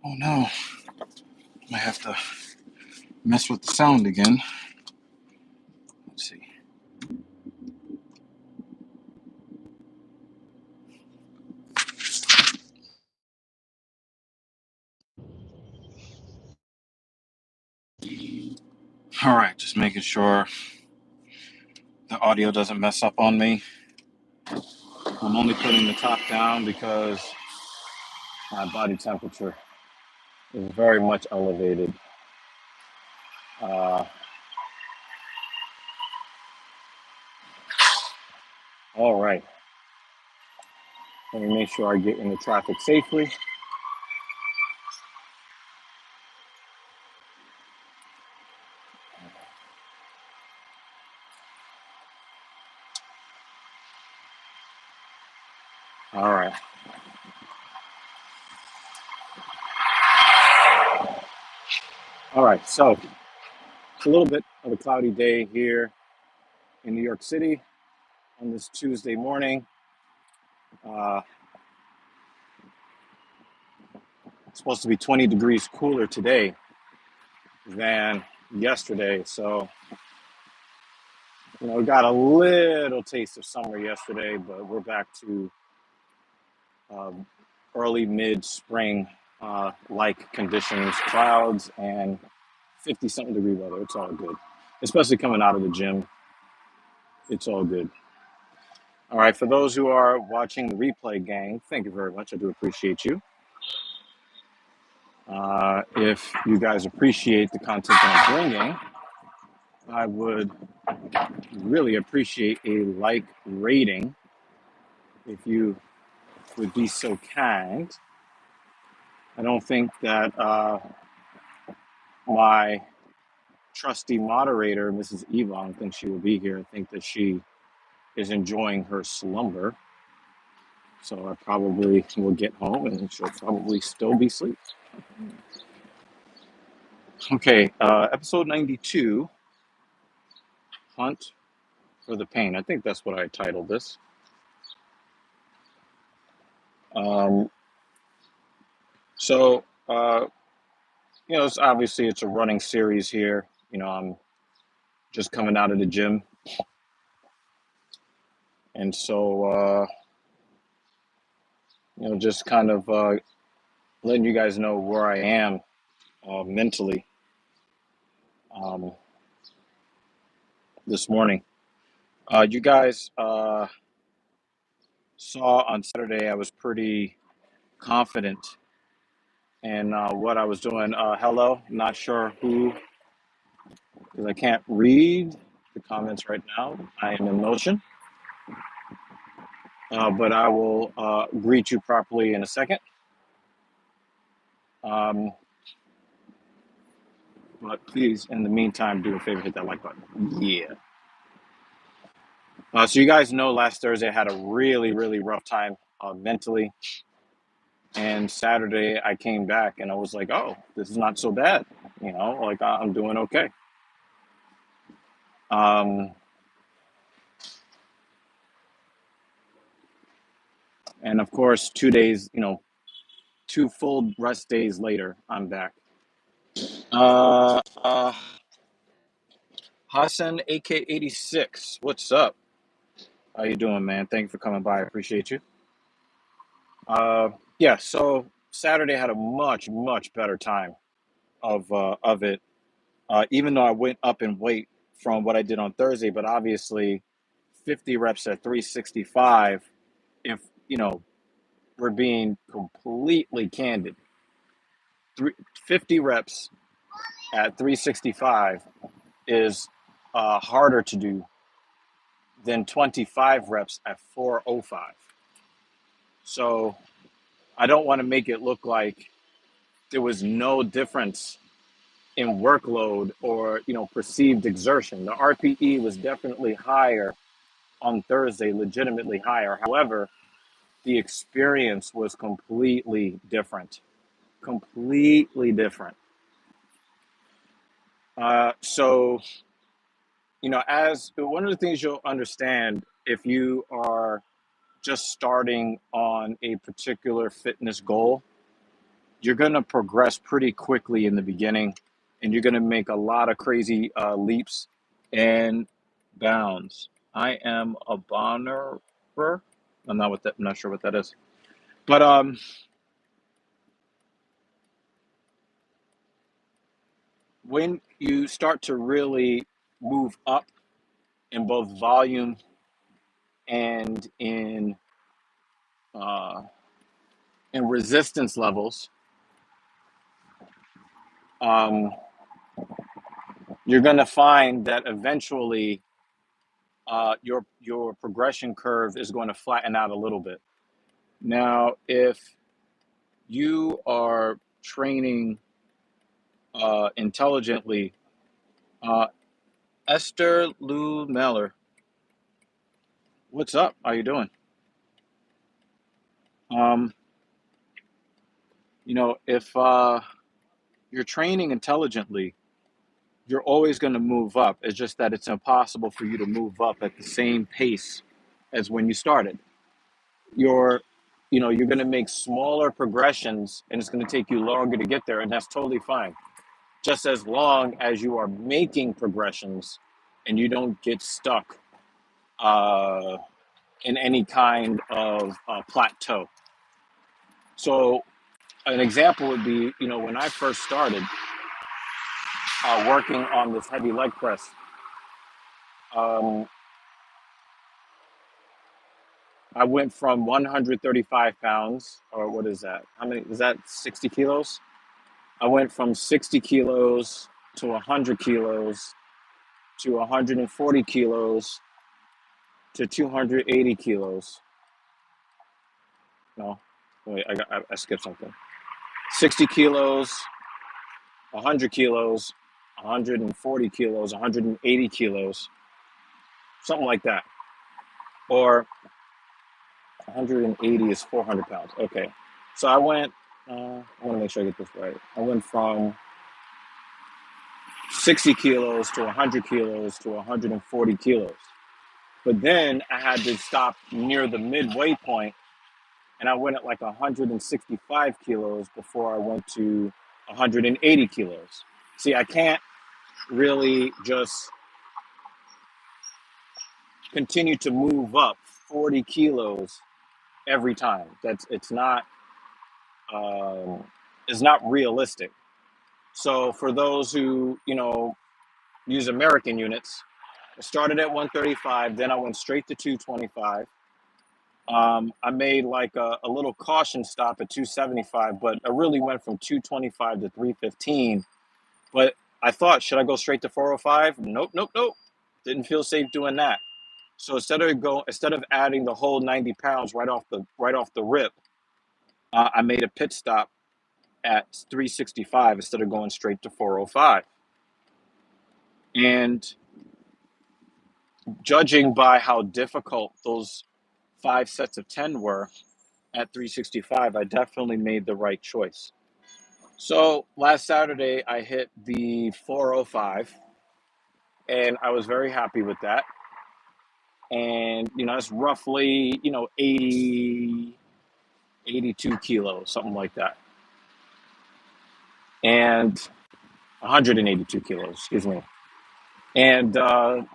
Oh no, I have to mess with the sound again. Let's see. All right, just making sure the audio doesn't mess up on me. I'm only putting the top down because my body temperature is very much elevated. Uh, all right, let me make sure I get in the traffic safely. All right. All right, so it's a little bit of a cloudy day here in New York City on this Tuesday morning. Uh, it's supposed to be 20 degrees cooler today than yesterday. So, we got a little taste of summer yesterday, but we're back to um, early mid spring like conditions, clouds, and 50 something degree weather. It's all good, especially coming out of the gym. It's all good. All right, for those who are watching the replay, gang, thank you very much. I do appreciate you. If you guys appreciate the content that I'm bringing, I would really appreciate a like rating if you would be so kind. I don't think that my trusty moderator, Mrs. Eva, I don't think she will be here. I think that she is enjoying her slumber. So I probably will get home and she'll probably still be asleep. Okay, episode 92, Hunt for the Pain. I think that's what I titled this. Um, so, it's obviously it's a running series here. I'm just coming out of the gym. And so, just kind of letting you guys know where I am mentally um, this morning. You guys saw on Saturday I was pretty confident in what I was doing. Hello, not sure who, because I can't read the comments right now. I am in motion, but I will greet you properly in a second. Um, but please, in the meantime, do a favor, hit that like button. Yeah. So you guys know last Thursday I had a really, really rough time mentally. And Saturday I came back and I was like, oh, this is not so bad. Like I'm doing okay. Um, and of course, 2 days, 2 full rest days later, I'm back. Uh, uh, Hassan AK86, what's up? How you doing, man? Thank you for coming by. I appreciate you. Yeah, so Saturday had a much, much better time of it. Even though I went up in weight from what I did on Thursday, but obviously 50 reps at 365, if, we're being completely candid, 50 reps at 365 is harder to do than 25 reps at 405. So I don't want to make it look like there was no difference in workload or, perceived exertion. The RPE was definitely higher on Thursday, legitimately higher. However, the experience was completely different. Completely different. So, as one of the things you'll understand if you are just starting on a particular fitness goal, you're going to progress pretty quickly in the beginning, and you're going to make a lot of crazy leaps and bounds. I am a Bonner. I'm not sure what that is. But when you start to really move up in both volume and uh, in resistance levels, um, you're going to find that eventually your progression curve is going to flatten out a little bit. Now, if you are training intelligently, uh, Esther Lou Meller, what's up? How you doing? Um, if you're training intelligently, you're always going to move up. It's just that it's impossible for you to move up at the same pace as when you started. You're, you're going to make smaller progressions, and it's going to take you longer to get there, and that's totally fine. Just as long as you are making progressions and you don't get stuck uh, in any kind of plateau. So an example would be, when I first started working on this heavy leg press, um, I went from 135 pounds, or what is that? How many is that? 60 kilos? I went from 60 kilos to 100 kilos to 140 kilos to 280 kilos. No, wait, I skipped something. 60 kilos, 100 kilos, 140 kilos, 180 kilos, something like that. Or 180 is 400 pounds. Okay. So I went, I want to make sure I get this right. I went from 60 kilos to 100 kilos to 140 kilos. But then I had to stop near the midway point, and I went at like 165 kilos before I went to 180 kilos. See, I can't really just continue to move up 40 kilos every time. Um, it's not realistic. So for those who use American units, I started at 135, then I went straight to 225. I made like a little caution stop at 275, but I really went from 225 to 315. But I thought, should I go straight to 405? Nope, nope, nope. Didn't feel safe doing that. So instead of adding the whole 90 pounds right off the rip, I made a pit stop at 365 instead of going straight to 405. And judging by how difficult those 5 sets of 10 were at 365, I definitely made the right choice. So last Saturday, I hit the 405, and I was very happy with that. And, it's roughly, 80, 82 kilos, something like that. And 182 kilos, excuse me. And, like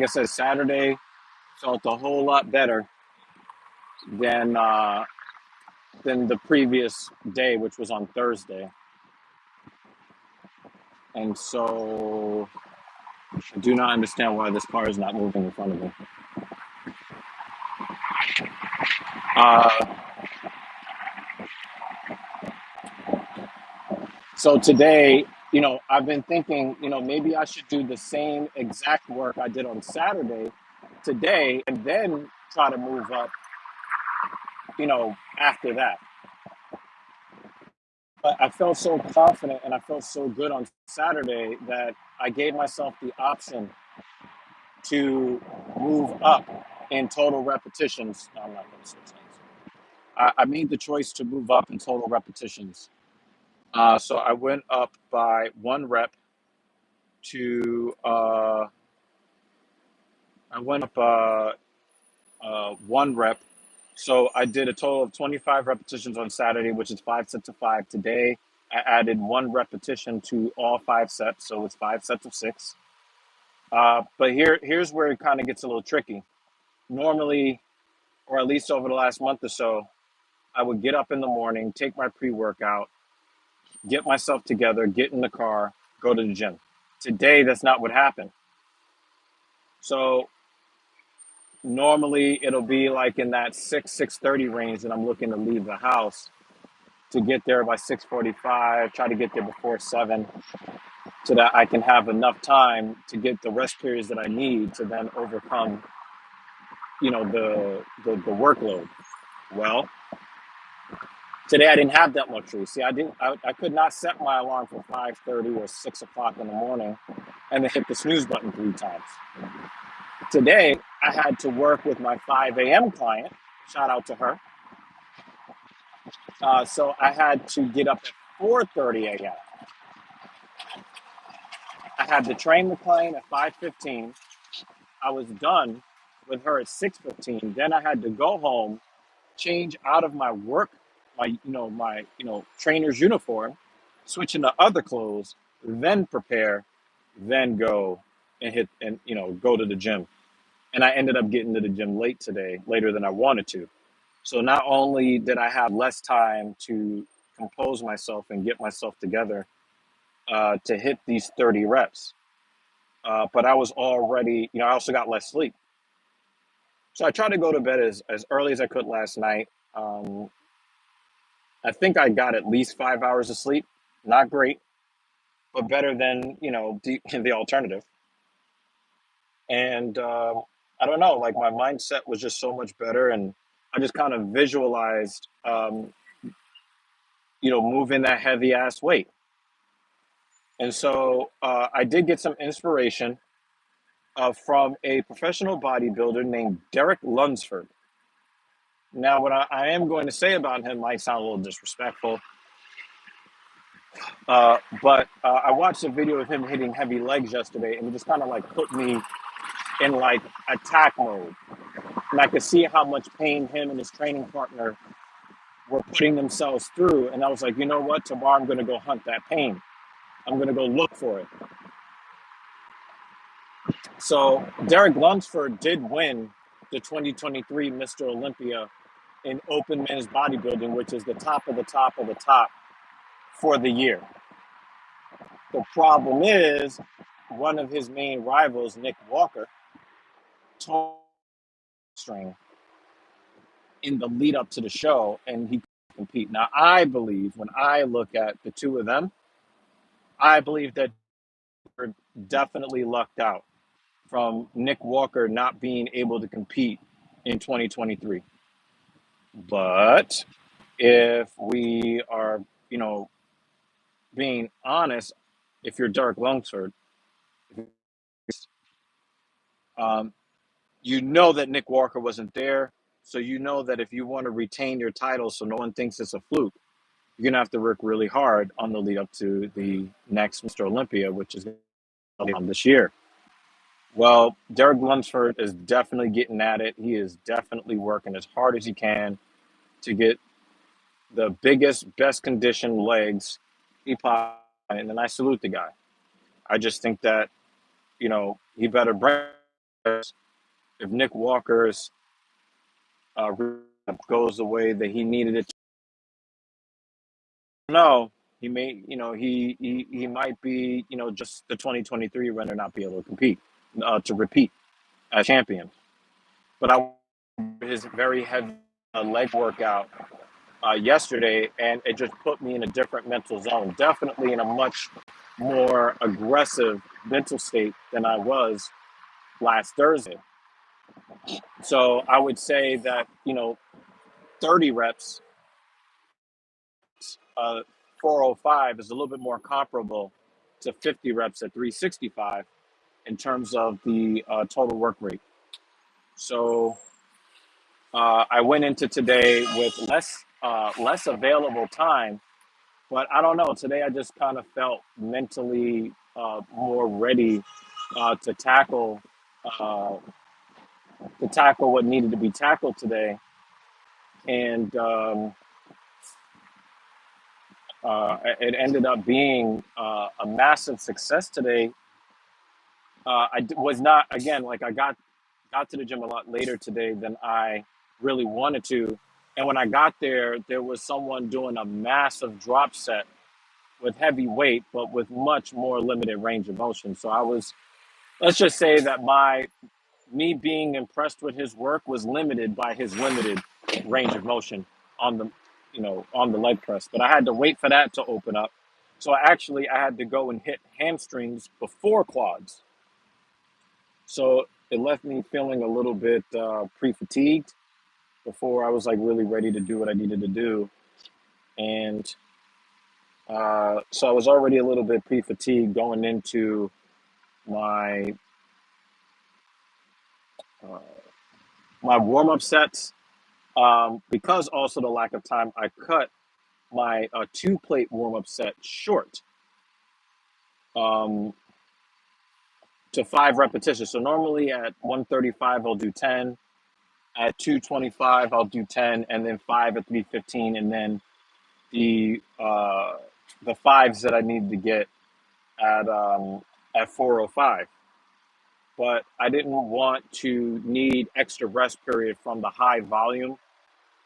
I said, Saturday felt a whole lot better than the previous day, which was on Thursday. And so I do not understand why this car is not moving in front of me. Uh, so today, I've been thinking, maybe I should do the same exact work I did on Saturday today and then try to move up, after that. But I felt so confident and I felt so good on Saturday that I gave myself the option to move up in total repetitions. No, I'm not going to switch things. I made the choice to move up in total repetitions. So I went up by one rep to, I went up one rep So I did a total of 25 repetitions on Saturday, which is 5 sets of 5. Today, I added one repetition to all 5 sets, so it's 5 sets of 6. But here's where it kind of gets a little tricky. Normally, or at least over the last month or so, I would get up in the morning, take my pre-workout, get myself together, get in the car, go to the gym. Today, that's not what happened. So normally it'll be like in that 6:30 range that I'm looking to leave the house to get there by 6:45. Try to get there before 7, so that I can have enough time to get the rest periods that I need to then overcome, the workload. Well, today I didn't have that luxury. See, I could not set my alarm for 5:30 or 6 o'clock in the morning and then hit the snooze button 3 times. Today I had to work with my 5 a.m. client. Shout out to her. So I had to get up at 4:30 a.m. I had to train the client at 5:15. I was done with her at 6:15. Then I had to go home, change out of my work, my trainer's uniform, switch into other clothes, then prepare, then go and hit and go to the gym. And I ended up getting to the gym late today, later than I wanted to. So not only did I have less time to compose myself and get myself together to hit these 30 reps, but I was already, I also got less sleep. So I tried to go to bed as early as I could last night. I think I got at least 5 hours of sleep. Not great, but better than, the alternative. And I don't know, like my mindset was just so much better. And I just kind of visualized, moving that heavy ass weight. And so I did get some inspiration from a professional bodybuilder named Derek Lunsford. Now, what I am going to say about him might sound a little disrespectful, but I watched a video of him hitting heavy legs yesterday, and it just kind of like put me in like attack mode. And I could see how much pain him and his training partner were putting themselves through. And I was like, you know what? Tomorrow I'm going to go hunt that pain. I'm going to go look for it. So Derek Lunsford did win the 2023 Mr. Olympia in open men's bodybuilding, which is the top of the top of the top for the year. The problem is one of his main rivals, Nick Walker, tore string in the lead up to the show, and he couldn't compete. Now, I believe when I look at the two of them, I believe that they're definitely lucked out from Nick Walker not being able to compete in 2023. But if we are, being honest, if you're Derek Lunsford, um, you know that Nick Walker wasn't there. So you know that if you want to retain your title so no one thinks it's a fluke, you're going to have to work really hard on the lead up to the next Mr. Olympia, which is this year. Well, Derek Lunsford is definitely getting at it. He is definitely working as hard as he can to get the biggest, best conditioned legs he possibly can. And then I salute the guy. I just think that, he better bring it. If Nick Walker's goes the way that he needed it to. No, he may, he might be, just the 2023 runner, not be able to compete, to repeat as champion. But I his very heavy leg workout yesterday, and it just put me in a different mental zone. Definitely in a much more aggressive mental state than I was last Thursday. So I would say that 30 reps, uh, 405 is a little bit more comparable to 50 reps at 365 in terms of the total work rate. So I went into today with less available time, but I don't know. Today I just kind of felt mentally more ready to tackle uh, what needed to be tackled today. and it ended up being a massive success today. Was not, again, like I got to the gym a lot later today than I really wanted to. And when I got there, there was someone doing a massive drop set with heavy weight, but with much more limited range of motion. So I was, let's just say that me being impressed with his work was limited by his limited range of motion on the, on the leg press. But I had to wait for that to open up. So I had to go and hit hamstrings before quads. So it left me feeling a little bit pre-fatigued before I was like really ready to do what I needed to do. And so I was already a little bit pre-fatigued going into my uh, my warm-up sets. Because also the lack of time, I cut my two-plate warm-up set short um, to 5 repetitions. So normally at 135, I'll do 10. At 225, I'll do 10, and then 5 at 315, and then the fives that I need to get at 405. But I didn't want to need extra rest period from the high volume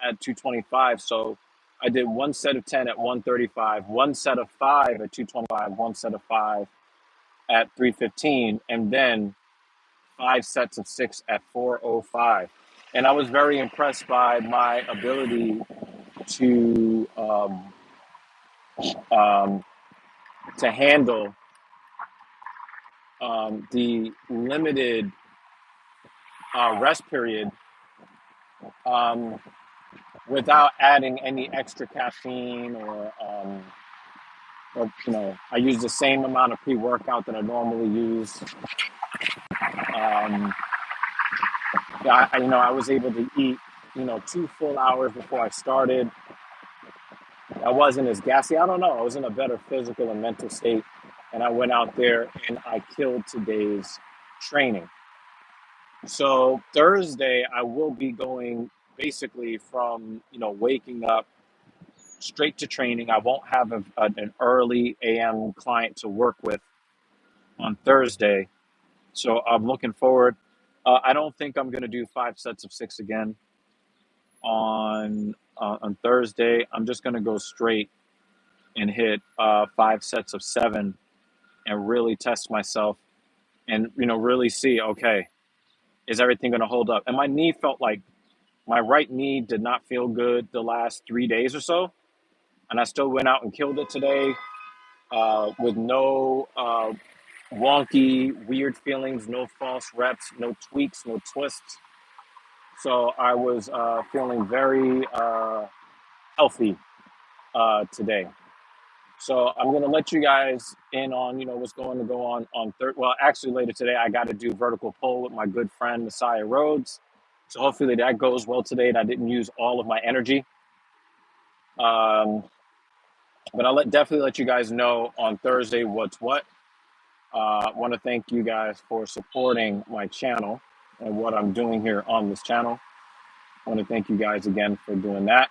at 225. So I did one set of 10 at 135, one set of 5 at 225, one set of 5 at 315, and then 5 sets of 6 at 405. And I was very impressed by my ability to um, to handle the limited rest period um, without adding any extra caffeine or I use the same amount of pre-workout that I normally use. Um, I was able to eat 2 full hours before I started. I wasn't as gassy. I don't know. I was in a better physical and mental state, and I went out there and I killed today's training. So Thursday, I will be going basically from waking up straight to training. I won't have an early AM client to work with on Thursday, so I'm looking forward. I don't think I'm going to do 5 sets of 6 again on Thursday. I'm just going to go straight and hit 5 sets of 7 and really test myself and really see, okay, is everything going to hold up? And my knee felt like my right knee did not feel good the last 3 days or so, and I still went out and killed it today with no wonky, weird feelings, no false reps, no tweaks, no twists. So I was feeling very healthy today. So I'm gonna let you guys in on what's going to go on third. Well, actually later today I got to do vertical pull with my good friend Messiah Rhodes. So hopefully that goes well today, and I didn't use all of my energy. But I'll definitely let you guys know on Thursday what's what. I want to thank you guys for supporting my channel and what I'm doing here on this channel. I want to thank you guys again for doing that.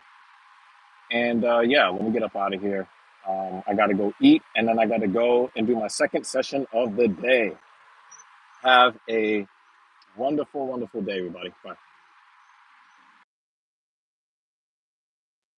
And yeah, let me get up out of here. I got to go eat, and then I got to go and do my second session of the day. Have a wonderful, wonderful day, everybody. Bye.